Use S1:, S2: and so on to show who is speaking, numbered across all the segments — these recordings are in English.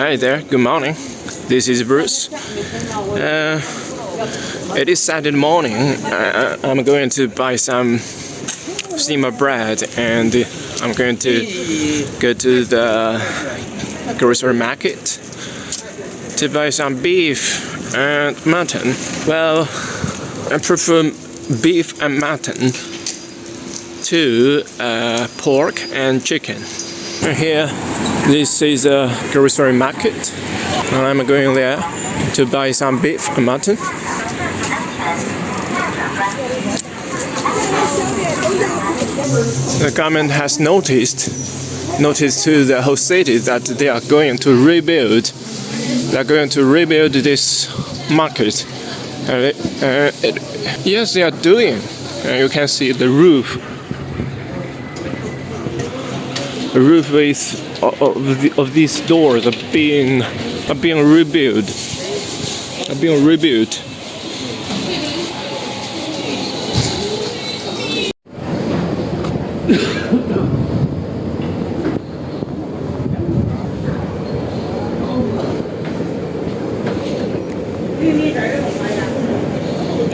S1: Hi there, good morning. This is Bruce. It is Saturday morning. I'm going to buy some steamer bread and I'm going to go to the grocery market to buy some beef and mutton. Well, I prefer beef and mutton to pork and chicken. Here, this is a grocery market, and I'm going there to buy some beef and mutton. The government has noticed to the whole city that they are going to rebuild. They are going to rebuild this market. Yes, they are doing. You can see the roof. The roof of these doors are being rebuilt.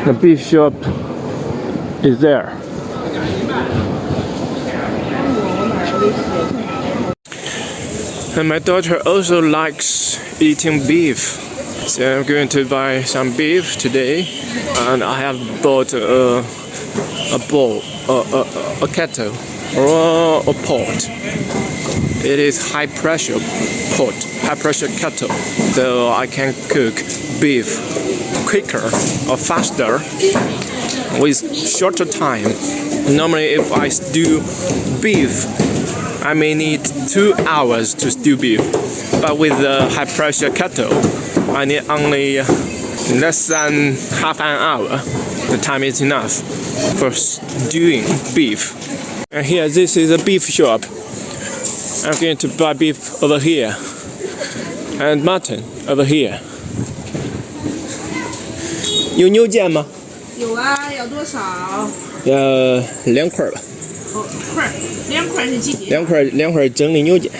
S1: The beef shop is there. And my daughter also likes eating beef, so I'm going to buy some beef today. And I have bought a kettle or a pot. It is high pressure pot, high pressure kettle, so I can cook beef quicker or faster with shorter time. Normally, if I stew beef, I may need 2 hours to stew beef, but with the high pressure kettle, I need only less than half an hour. The time is enough for stewing beef. And here, this is a beef shop. I'm going to buy beef over here and mutton over here. 有牛腱吗？
S2: 有啊，要多少？
S1: 要2块吧。
S2: 2块是几斤
S1: ？2块整的牛腱。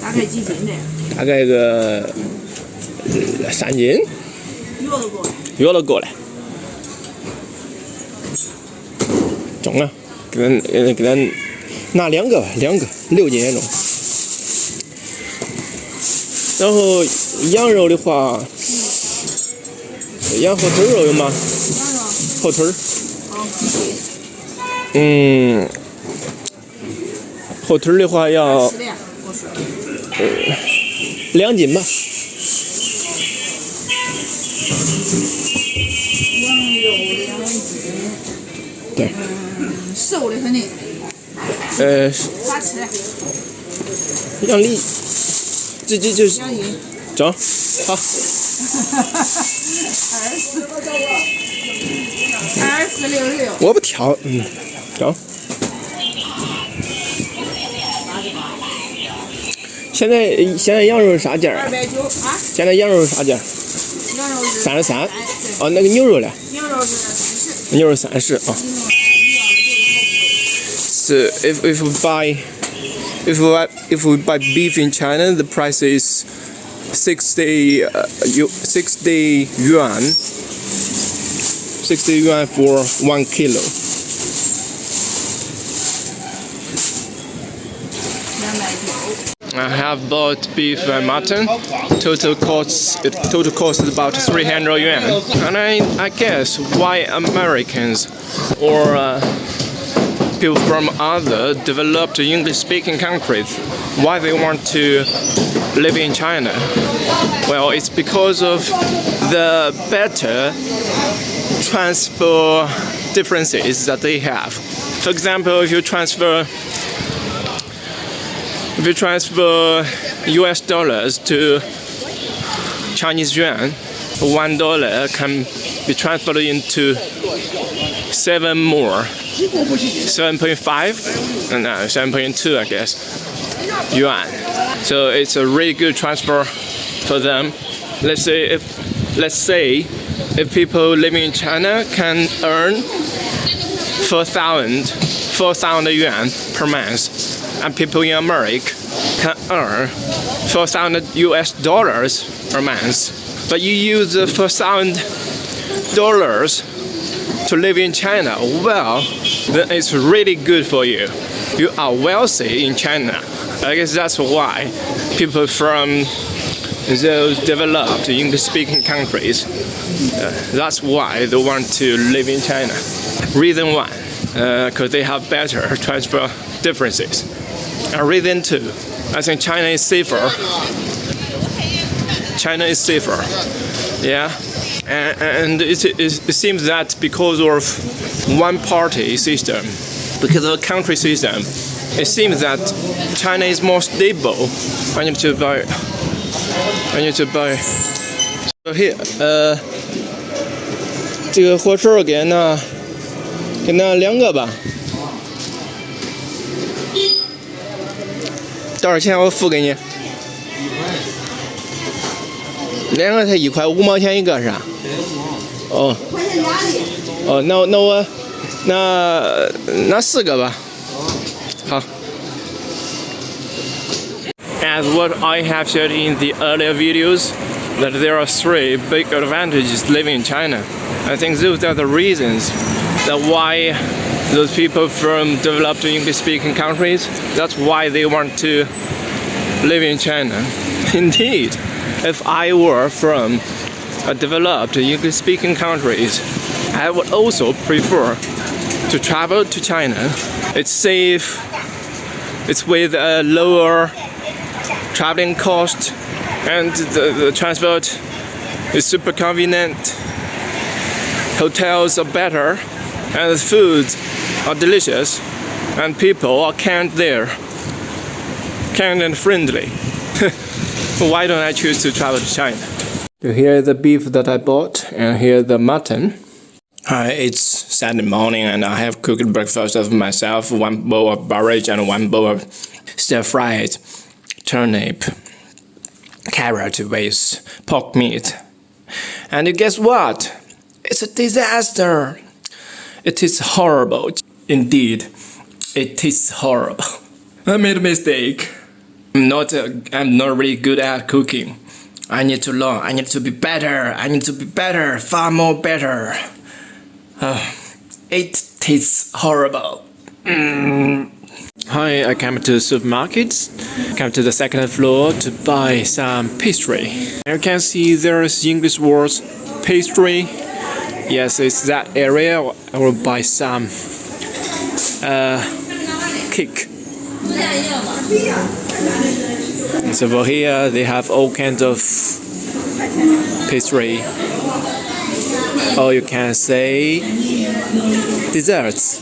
S2: 大概几斤的？
S1: 大概个3斤。约了过来。中了，给咱拿2个吧，2个6斤也中。然后羊肉的话，羊后腿肉有吗？后腿。后腿的话要2斤吧。对。
S2: 瘦的很呢。咋吃的？
S1: 羊梨，这就是走，好。2466。我不挑，走。现在羊肉是啥价啊？290啊。现在羊肉是啥价？羊肉是33。哦，那个牛肉呢？牛肉是30。牛肉30啊。So if we buy beef in China, the price is 60 yuan. 60 yuan for 1 kilo. I have bought beef and mutton. Total cost is about 300 yuan. And I guess why Americans or people from other developed English-speaking countries, why they want to live in China? Well, it's because of the better transfer differences that they have. For example, if you transfer US dollars to Chinese yuan, $1 can be transferred into 7 more. 7.5 and 7.2 I guess yuan. So it's a really good transfer for them. Let's say if people living in China can earn 4,000 yuan per month, and people in America can earn $4,000 a month, but you use the $4,000 to live in China, well, then it's really good for you. You are wealthy in China. I guess that's why people from those developed English-speaking countries, that's why they want to live in China. Reason one, because they have better transport differences. And reason two, I think China is safer. China is safer, yeah. And it seems that because of one-party system, because of a country system, it seems that China is more stable. I need to buy. So here, 这个火车给那2个吧。多少钱？我付给你。2个才1块5毛钱一个是吧？哦。哦，那我那4个吧。好。As what I have shared in the earlier videos, that there are 3 big advantages living in China. I think those are the reasons that why those people from developed English-speaking countries, that's why they want to live in China. Indeed, if I were from a developed English-speaking countries, I would also prefer to travel to China. It's safe, it's with a lower traveling cost, and the transport is super convenient. Hotels are better, and the foods are delicious, and people are kind there, kind and friendly. Why don't I choose to travel to China? So here is the beef that I bought, and here the mutton. Hi, it's Saturday morning, and I have cooked breakfast of myself, 1 bowl of porridge and 1 bowl of stir-fried turnip, carrot with pork meat. And guess what? It's a disaster. It is horrible. Indeed, it is horrible. I made a mistake. I'm not really good at cooking. I need to learn. I need to be better. I need to be better, far more better. It tastes horrible. Hi, I came to the supermarket, came to the 2nd floor to buy some pastry. You can see there is English words pastry. Yes, it's that area. I will buy some cake. So over here they have all kinds of pastry. Or you can say desserts.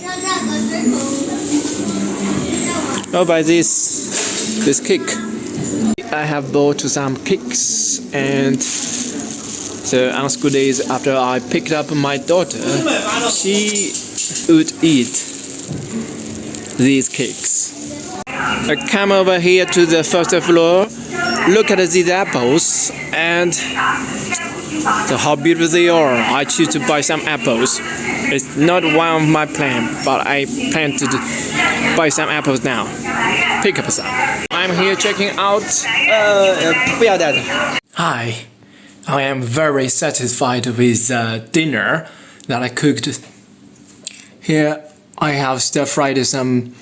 S1: I'll buy this cake. I have bought some cakes, and so on school days after I picked up my daughter, she would eat these cakes. I come over here to the 1st floor, look at these apples, and so how beautiful they are. I choose to buy some apples. It's not one of my plans, but I plan to buy some apples now. Pick up some. I'm here checking out. Hi, I am very satisfied with dinner that I cooked. Here I have stir-fried some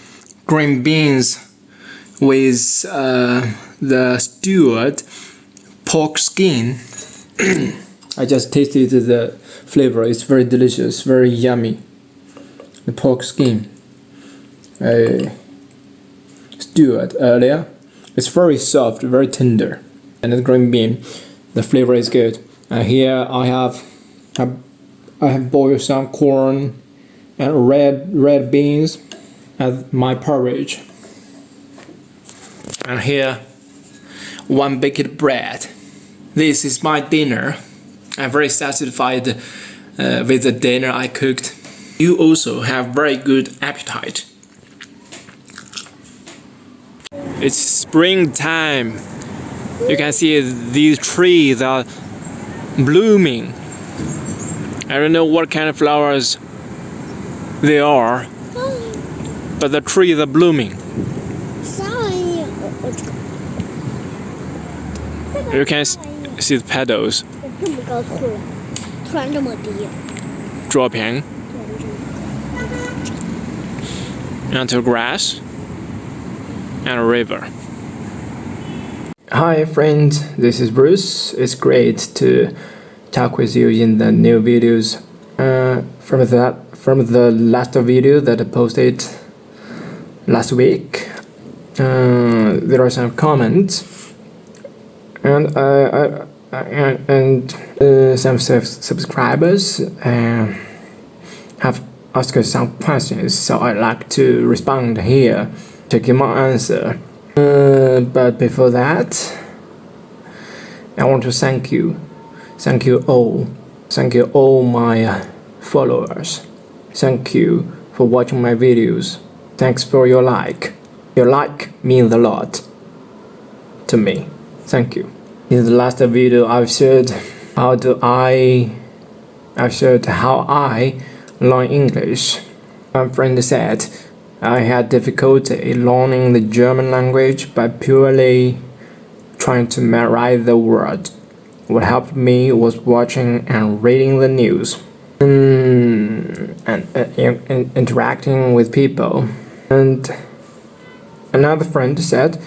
S1: green beans with the stewed pork skin. I just tasted the flavor. It's very delicious, very yummy. The pork skin I stewed earlier. It's very soft, very tender. And the green bean, the flavor is good. And here I have boiled some corn and red beans as my porridge. And here 1 baked bread. This is my dinner. I'm very satisfied with the dinner I cooked. You also have very good appetite. It's springtime. You can see these trees are blooming. I don't know what kind of flowers they are, but the trees are blooming. You can see the pedals
S3: 这么高突然，突然这么低。
S1: dropping into grass and a river. Hi friends, this is Bruce. It's great to talk with you in the new videos. From the last video that I posted last week, there are some comments, and some subscribers have asked some questions, so I'd like to respond here to give my answer. But before that, I want to thank you all my followers. Thank you for watching my videos. Thanks for your like. Your like means a lot to me. Thank you. In the last video, I've shared how I learn English. My friend said I had difficulty learning the German language by purely trying to memorize the word. What helped me was watching and reading the news, and interacting with people. And another friend said,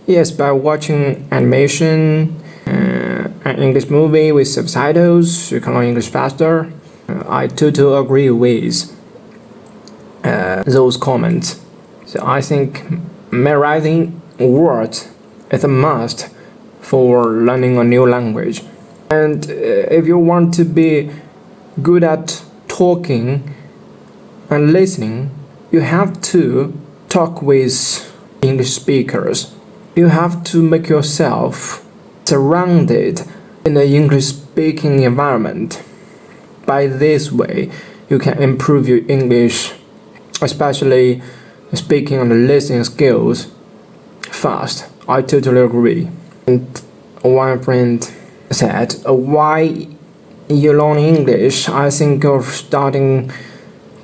S1: yes, by watching animation, an English movie with subtitles, you can learn English faster. I totally agree with those comments. So I think memorizing words is a must for learning a new language. And if you want to be good at talking and listening, you have to talk with English speakers. You have to make yourself surrounded in an English speaking environment. By this way, you can improve your English, especially speaking and listening skills, fast. I totally agree. And one friend said, why you learn English? I think you're starting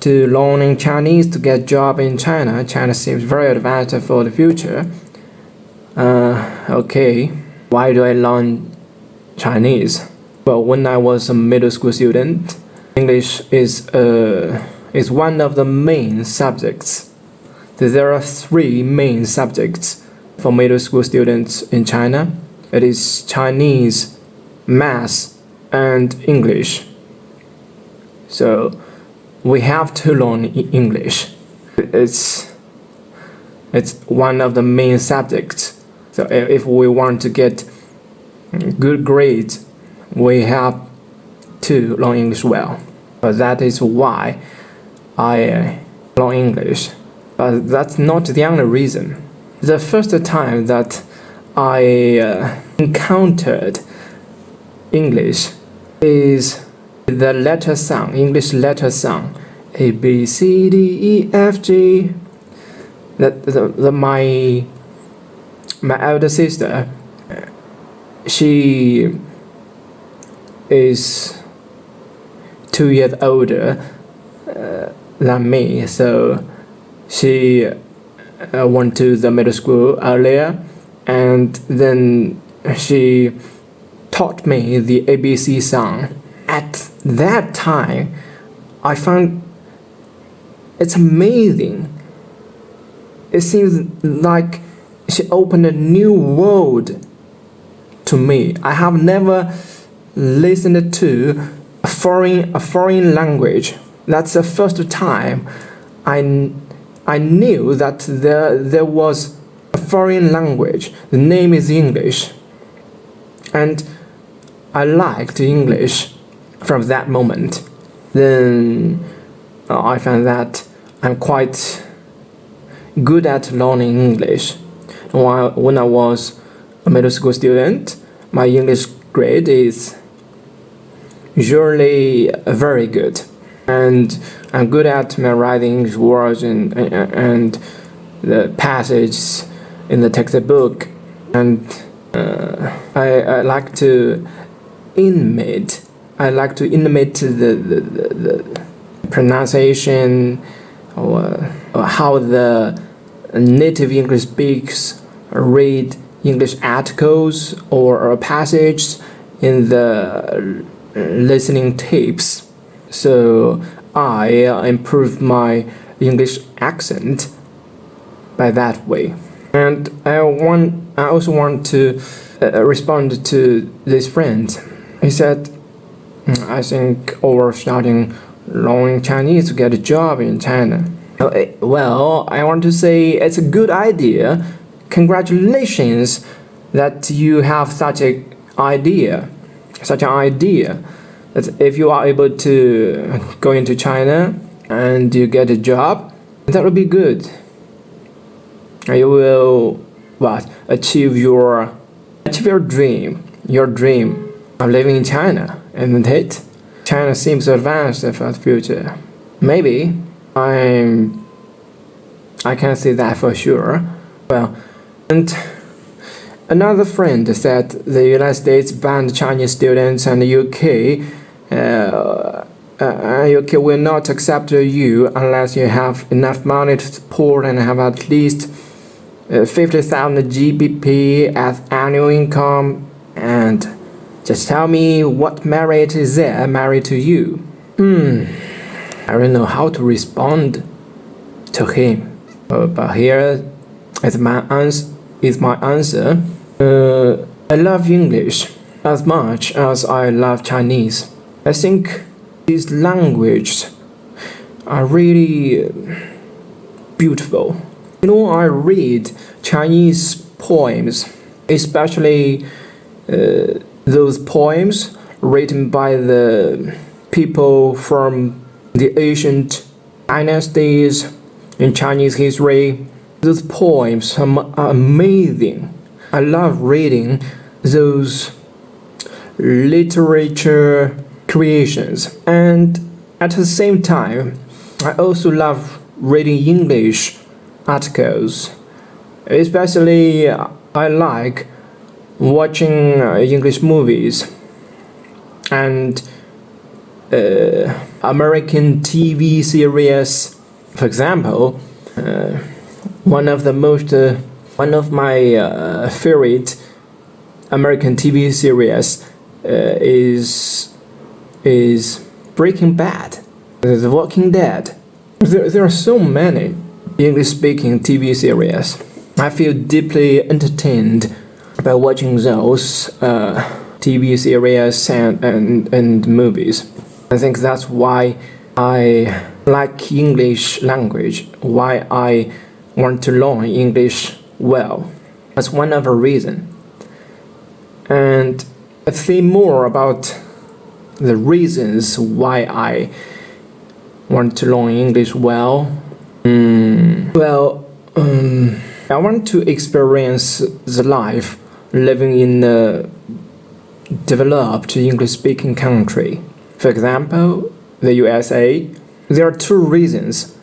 S1: to learning Chinese to get a job in China. China seems very advanced for the future. Okay, why do I learn Chinese? Well, when I was a middle school student, English is one of the main subjects. There are 3 main subjects for middle school students in China. It is Chinese, math, and English. So we have to learn English. It's one of the main subjects. So if we want to get good grades, we have to learn English well. But that is why I learn English. But that's not the only reason. The first time that I encountered English is the letter song, English letter song, A B C D E F G. My elder sister, she is 2 years older than me, so she went to the middle school earlier, and then she taught me the ABC song. At that time, I found it's amazing. It seems like she opened a new world to me. I have never listened to a foreign language. That's the first time I knew that there was a foreign language. The name is English, and I liked English from that moment. Then I found that I'm quite good at learning English. When I was a middle school student, my English grade is usually very good, and I'm good at memorizing English words and the passages in the textbook, and I like to imitate. I like to imitate the pronunciation or how the native English speaks read English articles or passages in the listening tapes. So I improved my English accent by that way. And I also want to respond to this friend. He said, I think over studying learning Chinese to get a job in China. Well, I want to say it's a good idea. Congratulations that you have such an idea. That if you are able to go into China and you get a job, that will be good. You will achieve your dream of living in China, isn't it? China seems advanced for the future. Maybe I can't say that for sure. Well, and another friend said the United States banned Chinese students and the UK will not accept you unless you have enough money to support and have at least 50,000 GBP as annual income. And just tell me what merit is there married to you? I don't know how to respond to him. But here is my answer. I love English as much as I love Chinese. I think these languages are really beautiful. You know, I read Chinese poems, especially those poems written by the people from the ancient dynasties in Chinese history. Those poems are amazing. I love reading those literature creations. And at the same time, I also love reading English articles. Especially, I like watching English movies and American TV series. For example, one of my favorite American TV series is Breaking Bad, The Walking Dead. There are so many English-speaking TV series. I feel deeply entertained by watching those TV series and movies. I think that's why I like English language, why I want to learn English well. That's one of the reasons. And I think more about the reasons why I want to learn English well. I want to experience the life living in a developed English-speaking country. For example, the USA. There are two reasons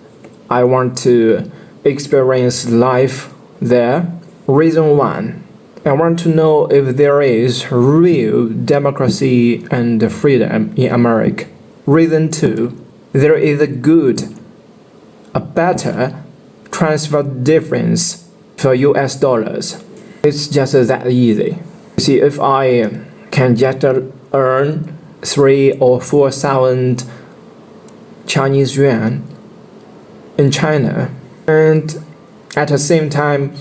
S1: I want to experience life there. Reason one, I want to know if there is real democracy and freedom in America. Reason two, there is a better transfer difference for US dollars. It's just that easy. You see, if I can just earn 3,000 or 4,000 Chinese yuan in China, and at the same time,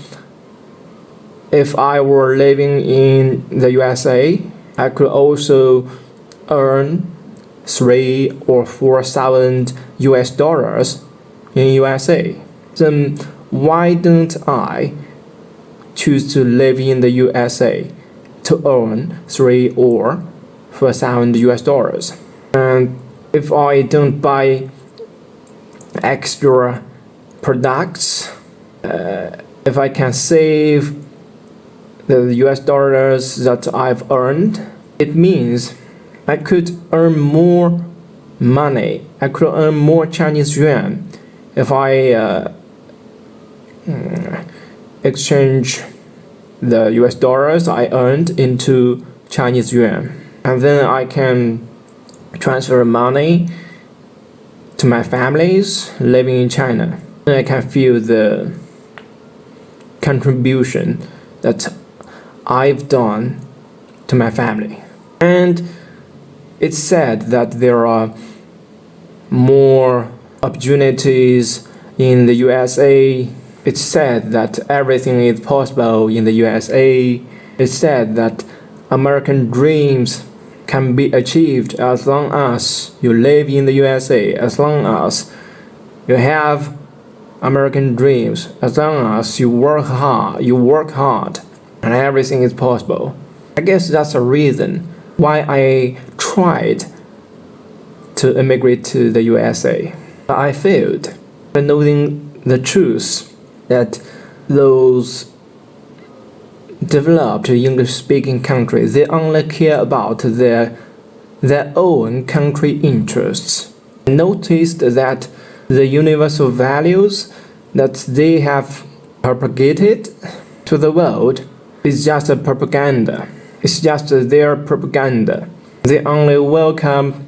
S1: if I were living in the USA, I could also earn 3,000 or 4,000 US dollars in USA. Then why don't I choose to live in the USA to earn 3,000 or 4,000 US dollars? And if I don't buy extra products, if I can save the US dollars that I've earned, it means I could earn more money. I could earn more Chinese yuan if I exchange the US dollars I earned into Chinese yuan. And then I can transfer money to my families living in China. And I can feel the contribution that I've done to my family. And it's said that there are more opportunities in the USA. It's said that everything is possible in the USA. It's said that American dreams can be achieved as long as you live in the USA, as long as you have American dreams, as long as you work hard, and everything is possible. I guess that's the reason why I tried to immigrate to the USA. But I failed by knowing the truth that those developed English-speaking countries, they only care about their own country interests. I noticed that the universal values that they have propagated to the world is just a propaganda. It's just their propaganda. They only welcome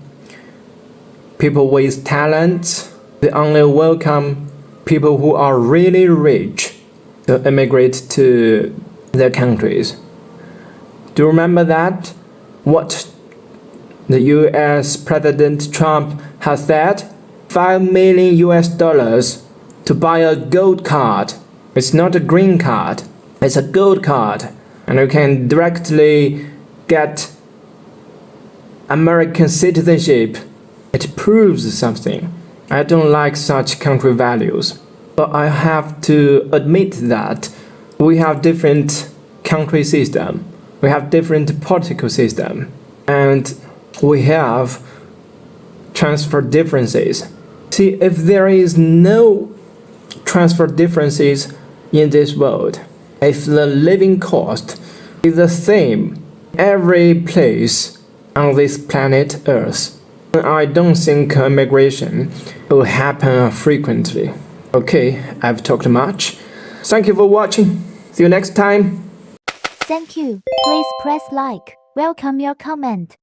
S1: people with talent. They only welcome people who are really rich to immigrate to their countries. Do you remember that? What the US President Trump has said? $5 million to buy a gold card. It's not a green card, it's a gold card. And you can directly get American citizenship. It proves something. I don't like such country values. But I have to admit that we have different country system. We have different political system. And we have transfer differences. See, if there is no transfer differences in this world, if the living cost is the same every place on this planet Earth, I don't think immigration will happen frequently. Okay, I've talked much. Thank you for watching. See you next time.
S4: Thank you. Please press like. Welcome your comment.